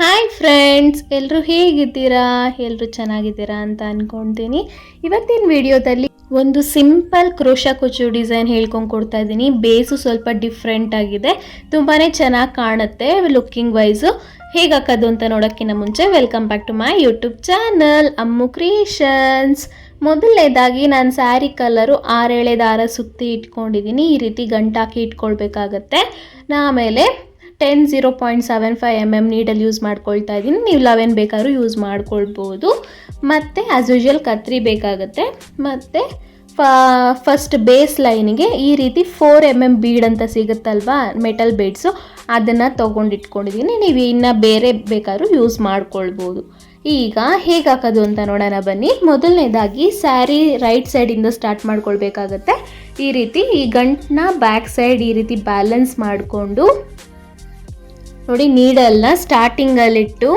Hi friends, ಎಲ್ಲರೂ ಹೇಗಿದ್ದೀರಾ? ಎಲ್ಲರೂ ಚೆನ್ನಾಗಿದ್ದೀರಾ ಅಂತ ಅಂದ್ಕೊಳ್ತೀನಿ. ಇವತ್ತಿನ ವಿಡಿಯೋದಲ್ಲಿ ಒಂದು ಸಿಂಪಲ್ ಕ್ರೋಶಾ ಕುಚ್ಚು ಡಿಸೈನ್ ಹೇಳ್ಕೊಂಡು ಕೊಡ್ತಾ ಇದ್ದೀನಿ. ಬೇಸು ಸ್ವಲ್ಪ ಡಿಫ್ರೆಂಟ್ ಆಗಿದೆ, ತುಂಬಾ ಚೆನ್ನಾಗಿ ಕಾಣುತ್ತೆ ಲುಕ್ಕಿಂಗ್ ವೈಸು. ಹೇಗೆ ಹಾಕೋದು ಅಂತ ನೋಡೋಕ್ಕಿಂತ ಮುಂಚೆ welcome back to my YouTube channel Ammu creations. ಮೊದಲನೇದಾಗಿ ನಾನು ಸ್ಯಾರಿ ಕಲರು 6 ದಾರ ಸುತ್ತಿ ಇಟ್ಕೊಂಡಿದ್ದೀನಿ. ಈ ರೀತಿ ಗಂಟಾಕಿ ಇಟ್ಕೊಳ್ಬೇಕಾಗತ್ತೆ. ಆಮೇಲೆ 0.75 mm ನೀಡಲ್ಲಿ ಯೂಸ್ ಮಾಡ್ಕೊಳ್ತಾ ಇದ್ದೀನಿ. ನೀವು 11 ಬೇಕಾದ್ರೂ ಯೂಸ್ ಮಾಡ್ಕೊಳ್ಬೋದು. ಮತ್ತು ಆ್ಯಸ್ ಯೂಶುವಲ್ ಕತ್ರಿ ಬೇಕಾಗುತ್ತೆ. ಮತ್ತು ಫಸ್ಟ್ ಬೇಸ್ ಲೈನಿಗೆ ಈ ರೀತಿ 4 mm ಬೀಡ್ ಅಂತ ಸಿಗುತ್ತಲ್ವಾ, ಮೆಟಲ್ ಬೀಡ್ಸು, ಅದನ್ನು ತೊಗೊಂಡಿಟ್ಕೊಂಡಿದ್ದೀನಿ. ನೀವು ಇನ್ನು ಬೇರೆ ಬೇಕಾದ್ರೂ ಯೂಸ್ ಮಾಡ್ಕೊಳ್ಬೋದು. ಈಗ ಹೇಗೆ ಹಾಕೋದು ಅಂತ ನೋಡೋಣ ಬನ್ನಿ. ಮೊದಲನೇದಾಗಿ ಸ್ಯಾರಿ ರೈಟ್ ಸೈಡಿಂದ ಸ್ಟಾರ್ಟ್ ಮಾಡ್ಕೊಳ್ಬೇಕಾಗತ್ತೆ. ಈ ರೀತಿ ಈ ಗಂಟನ್ನ ಬ್ಯಾಕ್ ಸೈಡ್ ಈ ರೀತಿ ಬ್ಯಾಲೆನ್ಸ್ ಮಾಡಿಕೊಂಡು ನೋಡಿ, ನೀಡಲ್ನ ಸ್ಟಾರ್ಟಿಂಗಲ್ಲಿಟ್ಟು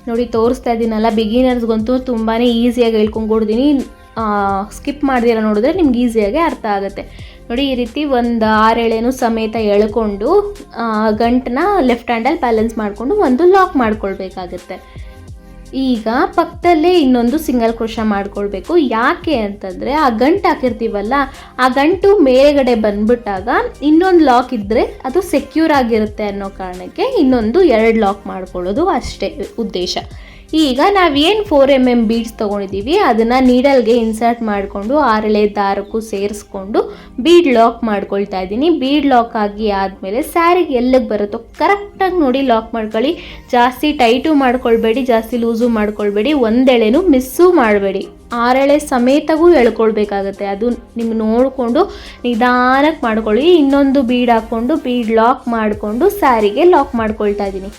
ನೋಡಿ ತೋರಿಸ್ತಾ ಇದ್ದೀನಲ್ಲ, ಬಿಗಿನರ್ಸ್ಗಂತೂ ತುಂಬಾ ಈಸಿಯಾಗಿ ಹೇಳ್ಕೊಂಡ್ಕೊಡ್ತೀನಿ. ಸ್ಕಿಪ್ ಮಾಡ್ದಿರ ನೋಡಿದ್ರೆ ನಿಮ್ಗೆ ಈಸಿಯಾಗಿ ಅರ್ಥ ಆಗುತ್ತೆ. ನೋಡಿ, ಈ ರೀತಿ ಒಂದು 6 ಎಳೆನೂ ಸಮೇತ ಎಳ್ಕೊಂಡು ಗಂಟನ್ನ ಲೆಫ್ಟ್ ಹ್ಯಾಂಡಲ್ಲಿ ಬ್ಯಾಲೆನ್ಸ್ ಮಾಡಿಕೊಂಡು ಒಂದು ಲಾಕ್ ಮಾಡ್ಕೊಳ್ಬೇಕಾಗತ್ತೆ. ಈಗ ಪಕ್ಕದಲ್ಲೇ ಇನ್ನೊಂದು ಸಿಂಗಲ್ ಕ್ರೋಶಾ ಮಾಡ್ಕೊಳ್ಬೇಕು. ಯಾಕೆ ಅಂತಂದರೆ ಆ ಗಂಟು ಹಾಕಿರ್ತೀವಲ್ಲ, ಆ ಗಂಟು ಮೇಲ್ಗಡೆ ಬಂದ್ಬಿಟ್ಟಾಗ ಇನ್ನೊಂದು ಲಾಕ್ ಇದ್ದರೆ ಅದು ಸೆಕ್ಯೂರ್ ಆಗಿರುತ್ತೆ ಅನ್ನೋ ಕಾರಣಕ್ಕೆ ಇನ್ನೊಂದು 2 ಲಾಕ್ ಮಾಡ್ಕೊಳ್ಳೋದು ಅಷ್ಟೇ ಉದ್ದೇಶ. ಈಗ ನಾವೇನು 4 mm ಬೀಡ್ಸ್ ತೊಗೊಂಡಿದ್ದೀವಿ ಅದನ್ನು ನೀಡಲ್ಗೆ ಇನ್ಸರ್ಟ್ ಮಾಡಿಕೊಂಡು 6 ದಾರಕ್ಕೂ ಸೇರಿಸ್ಕೊಂಡು ಬೀಡ್ ಲಾಕ್ ಮಾಡ್ಕೊಳ್ತಾ ಇದ್ದೀನಿ. ಬೀಡ್ ಲಾಕ್ ಆಗಿ ಆದಮೇಲೆ ಸ್ಯಾರಿಗೆ ಎಲ್ಲಿಗೆ ಬರುತ್ತೋ ಕರೆಕ್ಟಾಗಿ ನೋಡಿ ಲಾಕ್ ಮಾಡ್ಕೊಳ್ಳಿ. ಜಾಸ್ತಿ ಟೈಟು ಮಾಡ್ಕೊಳ್ಬೇಡಿ, ಜಾಸ್ತಿ ಲೂಸು ಮಾಡ್ಕೊಳ್ಬೇಡಿ, ಒಂದೆಳೆನೂ ಮಿಸ್ಸು ಮಾಡಬೇಡಿ. 6 ಎಳೆ ಸಮೇತಗೂ ಎಳ್ಕೊಳ್ಬೇಕಾಗತ್ತೆ. ಅದು ನಿಮ್ಗೆ ನೋಡಿಕೊಂಡು ನಿಧಾನಕ್ಕೆ ಮಾಡ್ಕೊಳ್ಳಿ. ಇನ್ನೊಂದು ಬೀಡ್ ಹಾಕ್ಕೊಂಡು ಬೀಡ್ ಲಾಕ್ ಮಾಡಿಕೊಂಡು ಸ್ಯಾರಿಗೆ ಲಾಕ್ ಮಾಡ್ಕೊಳ್ತಾ ಇದ್ದೀನಿ.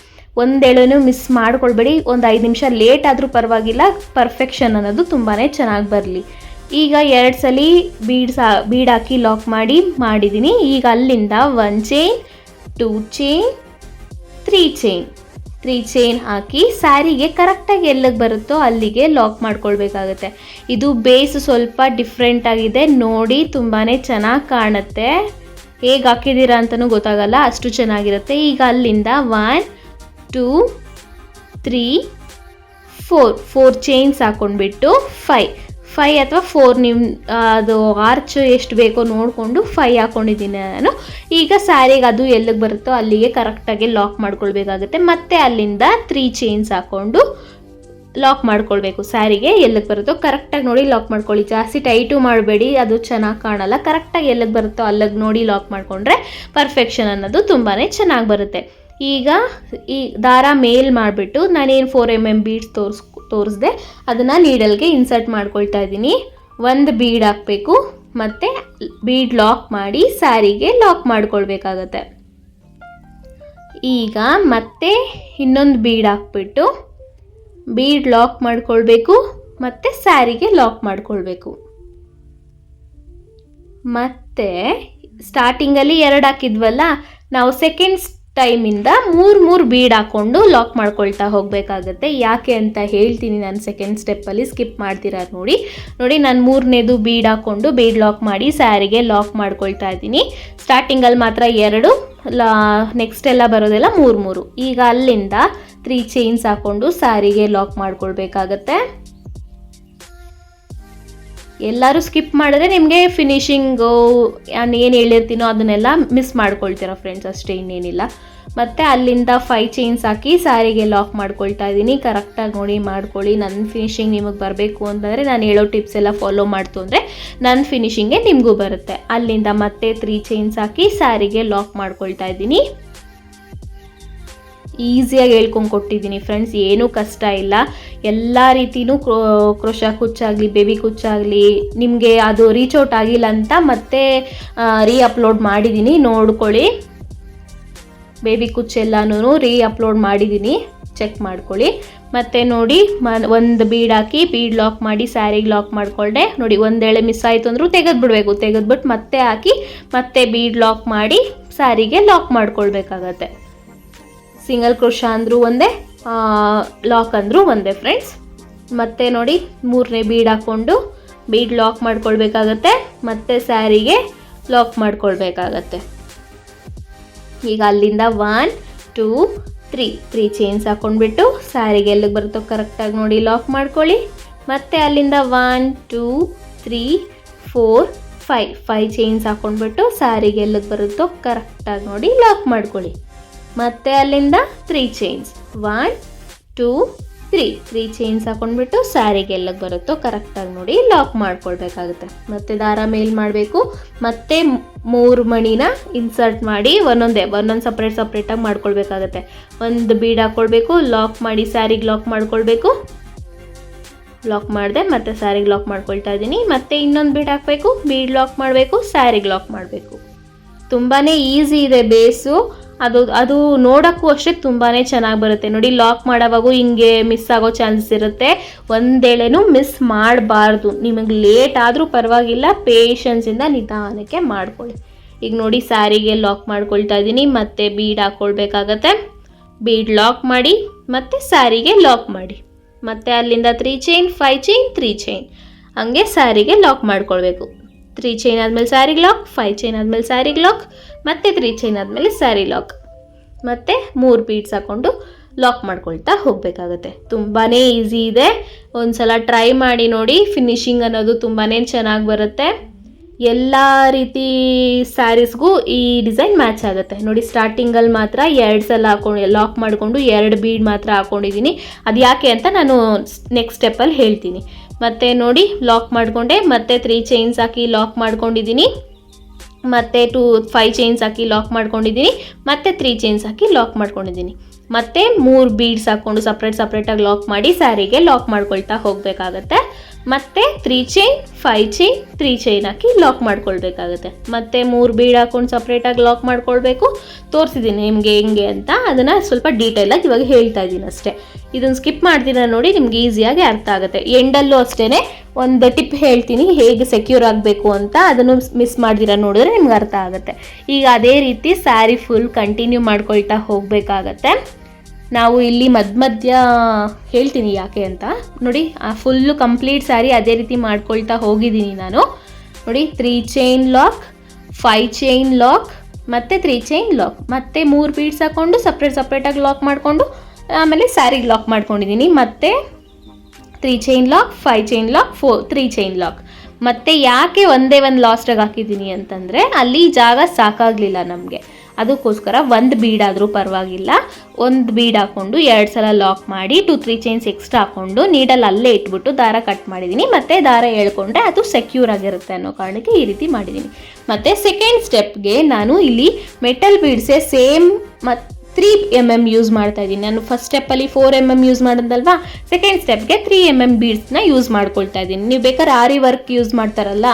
ಒಂದೆಳೆನೂ ಮಿಸ್ ಮಾಡ್ಕೊಳ್ಬೇಡಿ. ಒಂದು 5 ನಿಮಿಷ ಲೇಟ್ ಆದರೂ ಪರವಾಗಿಲ್ಲ, ಪರ್ಫೆಕ್ಷನ್ ಅನ್ನೋದು ತುಂಬಾ ಚೆನ್ನಾಗಿ ಬರಲಿ. ಈಗ 2 ಸಲ ಬೀಡ್ ಹಾಕಿ ಲಾಕ್ ಮಾಡಿದ್ದೀನಿ. ಈಗ ಅಲ್ಲಿಂದ 1 ಚೈನ್, 2 ಚೈನ್, 3 ಚೈನ್ ಹಾಕಿ ಸ್ಯಾರಿಗೆ ಕರೆಕ್ಟಾಗಿ ಎಲ್ಲಿಗೆ ಬರುತ್ತೋ ಅಲ್ಲಿಗೆ ಲಾಕ್ ಮಾಡ್ಕೊಳ್ಬೇಕಾಗತ್ತೆ. ಇದು ಬೇಸ್ ಸ್ವಲ್ಪ ಡಿಫ್ರೆಂಟ್ ಆಗಿದೆ ನೋಡಿ, ತುಂಬಾ ಚೆನ್ನಾಗಿ ಕಾಣುತ್ತೆ. ಹೇಗೆ ಹಾಕಿದ್ದೀರಾ ಅಂತಲೂ ಗೊತ್ತಾಗಲ್ಲ, ಅಷ್ಟು ಚೆನ್ನಾಗಿರುತ್ತೆ. ಈಗ ಅಲ್ಲಿಂದ 1, 2, 3, 4 ಚೈನ್ಸ್ ಹಾಕ್ಕೊಂಡ್ಬಿಟ್ಟು 5 ಅಥವಾ 4 ನಿಮ್ಮ ಅದು ಆರ್ಚ್ ಎಷ್ಟು ಬೇಕೋ ನೋಡಿಕೊಂಡು 5 ಹಾಕ್ಕೊಂಡಿದ್ದೀನಿ ನಾನು. ಈಗ ಸ್ಯಾರಿಗೆ ಅದು ಎಲ್ಲಿಗೆ ಬರುತ್ತೋ ಅಲ್ಲಿಗೆ ಕರೆಕ್ಟಾಗಿ ಲಾಕ್ ಮಾಡ್ಕೊಳ್ಬೇಕಾಗುತ್ತೆ. ಮತ್ತು ಅಲ್ಲಿಂದ 3 ಚೈನ್ಸ್ ಹಾಕ್ಕೊಂಡು ಲಾಕ್ ಮಾಡ್ಕೊಳ್ಬೇಕು. ಸ್ಯಾರಿಗೆ ಎಲ್ಲಿಗೆ ಬರುತ್ತೋ ಕರೆಕ್ಟಾಗಿ ನೋಡಿ ಲಾಕ್ ಮಾಡ್ಕೊಳ್ಳಿ. ಜಾಸ್ತಿ ಟೈಟು ಮಾಡಬೇಡಿ, ಅದು ಚೆನ್ನಾಗಿ ಕಾಣಲ್ಲ. ಕರೆಕ್ಟಾಗಿ ಎಲ್ಲಿಗೆ ಬರುತ್ತೋ ಅಲ್ಲಿಗೆ ನೋಡಿ ಲಾಕ್ ಮಾಡಿಕೊಂಡ್ರೆ ಪರ್ಫೆಕ್ಷನ್ ಅನ್ನೋದು ತುಂಬಾ ಚೆನ್ನಾಗಿ ಬರುತ್ತೆ. ಈಗ ಈ ದಾರ ಮೇಲ್ ಮಾಡಿಬಿಟ್ಟು ನಾನೇನು 4 mm ಬೀಡ್ಸ್ ತೋರಿಸ್ದೆ ಅದನ್ನು ನೀಡಲ್ಗೆ ಇನ್ಸರ್ಟ್ ಮಾಡ್ಕೊಳ್ತಾ ಇದ್ದೀನಿ. ಒಂದು ಬೀಡ್ ಹಾಕಬೇಕು ಮತ್ತು ಬೀಡ್ ಲಾಕ್ ಮಾಡಿ ಸ್ಯಾರಿಗೆ ಲಾಕ್ ಮಾಡ್ಕೊಳ್ಬೇಕಾಗತ್ತೆ. ಈಗ ಮತ್ತೆ ಇನ್ನೊಂದು ಬೀಡ್ ಹಾಕ್ಬಿಟ್ಟು ಬೀಡ್ ಲಾಕ್ ಮಾಡ್ಕೊಳ್ಬೇಕು ಮತ್ತು ಸ್ಯಾರಿಗೆ ಲಾಕ್ ಮಾಡ್ಕೊಳ್ಬೇಕು. ಮತ್ತು ಸ್ಟಾರ್ಟಿಂಗಲ್ಲಿ 2 ಹಾಕಿದ್ವಲ್ಲ, ನಾವು ಸೆಕೆಂಡ್ ಟೈಮಿಂದ 3 ಬೀಡ್ ಹಾಕ್ಕೊಂಡು ಲಾಕ್ ಮಾಡ್ಕೊಳ್ತಾ ಹೋಗಬೇಕಾಗತ್ತೆ. ಯಾಕೆ ಅಂತ ಹೇಳ್ತೀನಿ ನಾನು ಸೆಕೆಂಡ್ ಸ್ಟೆಪ್ಪಲ್ಲಿ, ಸ್ಕಿಪ್ ಮಾಡ್ತೀರಾ ನೋಡಿ. ನಾನು 3ನೇದು ಬೀಡ್ ಹಾಕ್ಕೊಂಡು ಬೀಡ್ ಲಾಕ್ ಮಾಡಿ ಸ್ಯಾರಿಗೆ ಲಾಕ್ ಮಾಡ್ಕೊಳ್ತಾ ಇದ್ದೀನಿ. ಸ್ಟಾರ್ಟಿಂಗಲ್ಲಿ ಮಾತ್ರ 2, ನೆಕ್ಸ್ಟ್ ಎಲ್ಲ ಬರೋದೆಲ್ಲ 3. ಈಗ ಅಲ್ಲಿಂದ 3 ಚೈನ್ಸ್ ಹಾಕ್ಕೊಂಡು ಸ್ಯಾರಿಗೆ ಲಾಕ್ ಮಾಡ್ಕೊಳ್ಬೇಕಾಗತ್ತೆ. ಎಲ್ಲರೂ ಸ್ಕಿಪ್ ಮಾಡಿದ್ರೆ ನಿಮಗೆ ಫಿನಿಶಿಂಗು ನಾನು ಏನು ಹೇಳಿರ್ತೀನೋ ಅದನ್ನೆಲ್ಲ ಮಿಸ್ ಮಾಡ್ಕೊಳ್ತೀರಾ ಫ್ರೆಂಡ್ಸ್, ಅಷ್ಟೇ, ಇನ್ನೇನಿಲ್ಲ. ಮತ್ತು ಅಲ್ಲಿಂದ 5 ಚೈನ್ಸ್ ಹಾಕಿ ಸ್ಯಾರಿಗೆ ಲಾಕ್ ಮಾಡ್ಕೊಳ್ತಾ ಇದ್ದೀನಿ. ಕರೆಕ್ಟಾಗಿ ನೋಡಿ ಮಾಡ್ಕೊಳ್ಳಿ. ನನ್ನ ಫಿನಿಶಿಂಗ್ ನಿಮಗೆ ಬರಬೇಕು ಅಂತಂದರೆ ನಾನು ಹೇಳೋ ಟಿಪ್ಸ್ ಎಲ್ಲ ಫಾಲೋ ಮಾಡ್ತು ಅಂದರೆ ನನ್ನ ಫಿನಿಶಿಂಗೇ ನಿಮಗೂ ಬರುತ್ತೆ. ಅಲ್ಲಿಂದ ಮತ್ತೆ 3 ಚೈನ್ಸ್ ಹಾಕಿ ಸ್ಯಾರಿಗೆ ಲಾಕ್ ಮಾಡ್ಕೊಳ್ತಾ ಇದ್ದೀನಿ. ಈಸಿಯಾಗಿ ಹೇಳ್ಕೊಂಡು ಕೊಟ್ಟಿದ್ದೀನಿ ಫ್ರೆಂಡ್ಸ್, ಏನೂ ಕಷ್ಟ ಇಲ್ಲ. ಎಲ್ಲ ರೀತಿಯೂ ಕ್ರೋಶಾ ಕುಚ್ಚಾಗಲಿ ಬೇಬಿ ಕುಚ್ಚಾಗಲಿ ನಿಮಗೆ ಅದು ರೀಚ್ ಔಟ್ ಆಗಿಲ್ಲ ಅಂತ ಮತ್ತೆ ಅಪ್ಲೋಡ್ ಮಾಡಿದ್ದೀನಿ, ನೋಡ್ಕೊಳ್ಳಿ. ಬೇಬಿ ಕುಚ್ಚೆಲ್ಲನೂ ಅಪ್ಲೋಡ್ ಮಾಡಿದ್ದೀನಿ, ಚೆಕ್ ಮಾಡ್ಕೊಳ್ಳಿ. ಮತ್ತು ನೋಡಿ, ಒಂದು ಬೀಡ್ ಹಾಕಿ ಬೀಡ್ ಲಾಕ್ ಮಾಡಿ ಸ್ಯಾರಿಗೆ ಲಾಕ್ ಮಾಡಿಕೊಂಡೆ. ನೋಡಿ, ಒಂದೆಳೆ ಮಿಸ್ ಆಯಿತು ಅಂದರೂ ತೆಗೆದ್ಬಿಡ್ಬೇಕು. ತೆಗೆದ್ಬಿಟ್ಟು ಮತ್ತೆ ಹಾಕಿ ಮತ್ತೆ ಬೀಡ್ ಲಾಕ್ ಮಾಡಿ ಸ್ಯಾರಿಗೆ ಲಾಕ್ ಮಾಡ್ಕೊಳ್ಬೇಕಾಗತ್ತೆ. ಸಿಂಗಲ್ ಕ್ರೋಶಾ ಅಂದರೂ ಒಂದೇ, ಲಾಕ್ ಅಂದರೂ ಒಂದೇ ಫ್ರೆಂಡ್ಸ್. ಮತ್ತು ನೋಡಿ, 3ನೇ ಬೀಡ್ ಹಾಕ್ಕೊಂಡು ಬೀಡ್ ಲಾಕ್ ಮಾಡ್ಕೊಳ್ಬೇಕಾಗತ್ತೆ, ಮತ್ತು ಸ್ಯಾರಿಗೆ ಲಾಕ್ ಮಾಡ್ಕೊಳ್ಬೇಕಾಗತ್ತೆ. ಈಗ ಅಲ್ಲಿಂದ 1, 2, ತ್ರೀ ಚೈನ್ಸ್ ಹಾಕ್ಕೊಂಡ್ಬಿಟ್ಟು ಸ್ಯಾರಿಗೆ ಎಲ್ಲಿಗೆ ಬರುತ್ತೋ ಕರೆಕ್ಟಾಗಿ ನೋಡಿ ಲಾಕ್ ಮಾಡ್ಕೊಳ್ಳಿ. ಮತ್ತು ಅಲ್ಲಿಂದ 1 2 3 4 5 ಚೈನ್ಸ್ ಹಾಕ್ಕೊಂಡ್ಬಿಟ್ಟು ಸ್ಯಾರಿಗೆ ಎಲ್ಲಿಗೆ ಬರುತ್ತೋ ಕರೆಕ್ಟಾಗಿ ನೋಡಿ ಲಾಕ್ ಮಾಡ್ಕೊಳ್ಳಿ. ಮತ್ತು ಅಲ್ಲಿಂದ 3 ಚೈನ್ಸ್ 1 2 3 ಚೈನ್ಸ್ ಹಾಕ್ಕೊಂಡ್ಬಿಟ್ಟು ಸ್ಯಾರಿಗೆ ಎಲ್ಲಿಗೆ ಬರುತ್ತೋ ಕರೆಕ್ಟಾಗಿ ನೋಡಿ ಲಾಕ್ ಮಾಡ್ಕೊಳ್ಬೇಕಾಗುತ್ತೆ. ಮತ್ತು ದಾರ ಮೇಲ್ ಮಾಡಬೇಕು. ಮತ್ತೆ 3 ಮಣಿನ ಇನ್ಸರ್ಟ್ ಮಾಡಿ ಒಂದೊಂದು ಸಪ್ರೇಟಾಗಿ ಮಾಡ್ಕೊಳ್ಬೇಕಾಗತ್ತೆ. ಒಂದು ಬೀಡ್ ಹಾಕ್ಕೊಳ್ಬೇಕು, ಲಾಕ್ ಮಾಡಿ ಸ್ಯಾರಿಗೆ ಲಾಕ್ ಮಾಡ್ಕೊಳ್ಬೇಕು. ಲಾಕ್ ಮಾಡಿದೆ ಮತ್ತು ಸ್ಯಾರಿಗೆ ಲಾಕ್ ಮಾಡ್ಕೊಳ್ತಾ ಇದ್ದೀನಿ. ಮತ್ತು ಇನ್ನೊಂದು ಬೀಡ್ ಹಾಕಬೇಕು, ಬೀಡ್ ಲಾಕ್ ಮಾಡಬೇಕು, ಸ್ಯಾರಿಗೆ ಲಾಕ್ ಮಾಡಬೇಕು. ತುಂಬಾ ಈಸಿ ಇದೆ ಬೇಸು. ಅದು ನೋಡೋಕ್ಕೂ ಅಷ್ಟೇ ತುಂಬಾ ಚೆನ್ನಾಗಿ ಬರುತ್ತೆ ನೋಡಿ. ಲಾಕ್ ಮಾಡೋವಾಗೂ ಹಿಂಗೆ ಮಿಸ್ ಆಗೋ ಚಾನ್ಸಸ್ ಇರುತ್ತೆ. ಒಂದೇಳೆನೂ ಮಿಸ್ ಮಾಡಬಾರ್ದು. ನಿಮಗೆ ಲೇಟ್ ಆದರೂ ಪರವಾಗಿಲ್ಲ, ಪೇಷನ್ಸಿಂದ ನಿಧಾನಕ್ಕೆ ಮಾಡ್ಕೊಳ್ಳಿ. ಈಗ ನೋಡಿ ಸ್ಯಾರಿಗೆ ಲಾಕ್ ಮಾಡ್ಕೊಳ್ತಾ ಇದ್ದೀನಿ. ಮತ್ತು ಬೀಡ್ ಹಾಕ್ಕೊಳ್ಬೇಕಾಗತ್ತೆ. ಬೀಡ್ ಲಾಕ್ ಮಾಡಿ ಮತ್ತು ಸ್ಯಾರಿಗೆ ಲಾಕ್ ಮಾಡಿ. ಮತ್ತು ಅಲ್ಲಿಂದ 3 ಚೈನ್ 5 ಚೈನ್ 3 ಚೈನ್ ಹಂಗೆ ಸ್ಯಾರಿಗೆ ಲಾಕ್ ಮಾಡ್ಕೊಳ್ಬೇಕು. 3 ಚೈನ್ ಆದಮೇಲೆ ಸ್ಯಾರಿಗೆ ಲಾಕ್, 5 ಚೈನ್ ಆದಮೇಲೆ ಸ್ಯಾರಿಗೆ ಲಾಕ್, ಮತ್ತು 3 ಚೈನ್ ಆದಮೇಲೆ ಸ್ಯಾರಿ ಲಾಕ್. ಮತ್ತು 3 ಬೀಡ್ಸ್ ಹಾಕ್ಕೊಂಡು ಲಾಕ್ ಮಾಡ್ಕೊಳ್ತಾ ಹೋಗಬೇಕಾಗುತ್ತೆ. ತುಂಬಾ ಈಸಿ ಇದೆ. ಒಂದು ಸಲ ಟ್ರೈ ಮಾಡಿ ನೋಡಿ. ಫಿನಿಶಿಂಗ್ ಅನ್ನೋದು ತುಂಬಾ ಚೆನ್ನಾಗಿ ಬರುತ್ತೆ. ಎಲ್ಲ ರೀತಿ ಸ್ಯಾರೀಸ್ಗೂ ಈ ಡಿಸೈನ್ ಮ್ಯಾಚ್ ಆಗುತ್ತೆ ನೋಡಿ. ಸ್ಟಾರ್ಟಿಂಗಲ್ಲಿ ಮಾತ್ರ 2 ಸಲ ಹಾಕೊಂಡು ಲಾಕ್ ಮಾಡಿಕೊಂಡು 2 ಬೀಡ್ ಮಾತ್ರ ಹಾಕ್ಕೊಂಡಿದ್ದೀನಿ. ಅದು ಯಾಕೆ ಅಂತ ನಾನು ನೆಕ್ಸ್ಟ್ ಸ್ಟೆಪ್ಪಲ್ಲಿ ಹೇಳ್ತೀನಿ. ಮತ್ತು ನೋಡಿ ಲಾಕ್ ಮಾಡಿಕೊಂಡೆ. ಮತ್ತು 3 ಚೈನ್ಸ್ ಹಾಕಿ ಲಾಕ್ ಮಾಡ್ಕೊಂಡಿದ್ದೀನಿ. ಮತ್ತು 5 ಚೈನ್ಸ್ ಹಾಕಿ ಲಾಕ್ ಮಾಡ್ಕೊಂಡಿದ್ದೀನಿ. ಮತ್ತು 3 ಚೈನ್ಸ್ ಹಾಕಿ ಲಾಕ್ ಮಾಡ್ಕೊಂಡಿದ್ದೀನಿ. ಮತ್ತು 3 ಬೀಡ್ಸ್ ಹಾಕ್ಕೊಂಡು ಸಪ್ರೇಟಾಗಿ ಲಾಕ್ ಮಾಡಿ ಸ್ಯಾರಿಗೆ ಲಾಕ್ ಮಾಡ್ಕೊಳ್ತಾ ಹೋಗಬೇಕಾಗತ್ತೆ. ಮತ್ತು 3 ಚೈನ್ 5 ಚೈನ್ 3 ಚೈನ್ ಹಾಕಿ ಲಾಕ್ ಮಾಡ್ಕೊಳ್ಬೇಕಾಗತ್ತೆ. ಮತ್ತು 3 ಬೀಡ್ ಹಾಕ್ಕೊಂಡು ಸಪ್ರೇಟಾಗಿ ಲಾಕ್ ಮಾಡ್ಕೊಳ್ಬೇಕು. ತೋರಿಸಿದ್ದೀನಿ ನಿಮಗೆ ಹೆಂಗೆ ಅಂತ. ಅದನ್ನು ಸ್ವಲ್ಪ ಡೀಟೇಲಾಗಿ ಇವಾಗ ಹೇಳ್ತಾ ಇದ್ದೀನಿ ಅಷ್ಟೇ. ಇದನ್ನು ಸ್ಕಿಪ್ ಮಾಡ್ತೀರಾ ನೋಡಿ, ನಿಮ್ಗೆ ಈಸಿಯಾಗಿ ಅರ್ಥ ಆಗುತ್ತೆ. ಎಂಡಲ್ಲೂ ಅಷ್ಟೇ ಒಂದು ಟಿಪ್ ಹೇಳ್ತೀನಿ ಹೇಗೆ ಸೆಕ್ಯೂರ್ ಆಗಬೇಕು ಅಂತ. ಅದನ್ನು ಮಿಸ್ ಮಾಡ್ದಿರ ನೋಡಿದ್ರೆ ನಿಮ್ಗೆ ಅರ್ಥ ಆಗುತ್ತೆ. ಈಗ ಅದೇ ರೀತಿ ಸ್ಯಾರಿ ಫುಲ್ ಕಂಟಿನ್ಯೂ ಮಾಡ್ಕೊಳ್ತಾ ಹೋಗಬೇಕಾಗತ್ತೆ. ನಾವು ಇಲ್ಲಿ ಮಧ್ಯ ಹೇಳ್ತೀನಿ ಯಾಕೆ ಅಂತ ನೋಡಿ. ಫುಲ್ಲು ಕಂಪ್ಲೀಟ್ ಸ್ಯಾರಿ ಅದೇ ರೀತಿ ಮಾಡ್ಕೊಳ್ತಾ ಹೋಗಿದ್ದೀನಿ ನಾನು ನೋಡಿ. 3 ಚೈನ್ ಲಾಕ್, 5 ಚೈನ್ ಲಾಕ್, ಮತ್ತು 3 ಚೈನ್ ಲಾಕ್, ಮತ್ತು 3 ಬೀಡ್ಸ್ ಹಾಕ್ಕೊಂಡು ಸಪ್ರೇಟಾಗಿ ಲಾಕ್ ಮಾಡಿಕೊಂಡು ಆಮೇಲೆ ಸ್ಯಾರಿಗೆ ಲಾಕ್ ಮಾಡ್ಕೊಂಡಿದ್ದೀನಿ. ಮತ್ತು 3 chain lock, 5 chain lock, 3 chain lock. ಮತ್ತು ಯಾಕೆ ಒಂದೇ ಲಾಸ್ಟಾಗಿ ಹಾಕಿದ್ದೀನಿ ಅಂತಂದರೆ ಅಲ್ಲಿ ಜಾಗ ಸಾಕಾಗಲಿಲ್ಲ ನಮಗೆ. ಅದಕ್ಕೋಸ್ಕರ ಒಂದು ಬೀಡ್ ಆದರೂ ಪರವಾಗಿಲ್ಲ, ಒಂದು ಬೀಡ್ ಹಾಕ್ಕೊಂಡು 2 ಸಲ ಲಾಕ್ ಮಾಡಿ 2-3 ಚೈನ್ಸ್ ಎಕ್ಸ್ಟ್ರಾ ಹಾಕ್ಕೊಂಡು ನೀಡಲ್ಲಿ ಅಲ್ಲೇ ಇಟ್ಬಿಟ್ಟು ದಾರ ಕಟ್ ಮಾಡಿದ್ದೀನಿ. ಮತ್ತು ದಾರ ಎಳ್ಕೊಂಡ್ರೆ ಅದು ಸೆಕ್ಯೂರ್ ಆಗಿರುತ್ತೆ ಅನ್ನೋ ಕಾರಣಕ್ಕೆ ಈ ರೀತಿ ಮಾಡಿದ್ದೀನಿ. ಮತ್ತು ಸೆಕೆಂಡ್ ಸ್ಟೆಪ್ಗೆ ನಾನು ಇಲ್ಲಿ ಮೆಟಲ್ ಬೀಡ್ಸೇ ಸೇಮ್ 3 mm ಯೂಸ್ ಮಾಡ್ತಾ ಇದ್ದೀನಿ. ನಾನು ಫಸ್ಟ್ ಸ್ಟೆಪ್ಪಲ್ಲಿ 4 mm ಯೂಸ್ ಮಾಡೋದಲ್ವಾ, ಸೆಕೆಂಡ್ ಸ್ಟೆಪ್ಗೆ 3 mm ಬೀಡ್ಸ್ನ ಯೂಸ್ ಮಾಡ್ಕೊಳ್ತಾ ಇದ್ದೀನಿ. ನೀವು ಬೇಕಾದ್ರೆ ಆರಿ ವರ್ಕ್ ಯೂಸ್ ಮಾಡ್ತಾರಲ್ಲ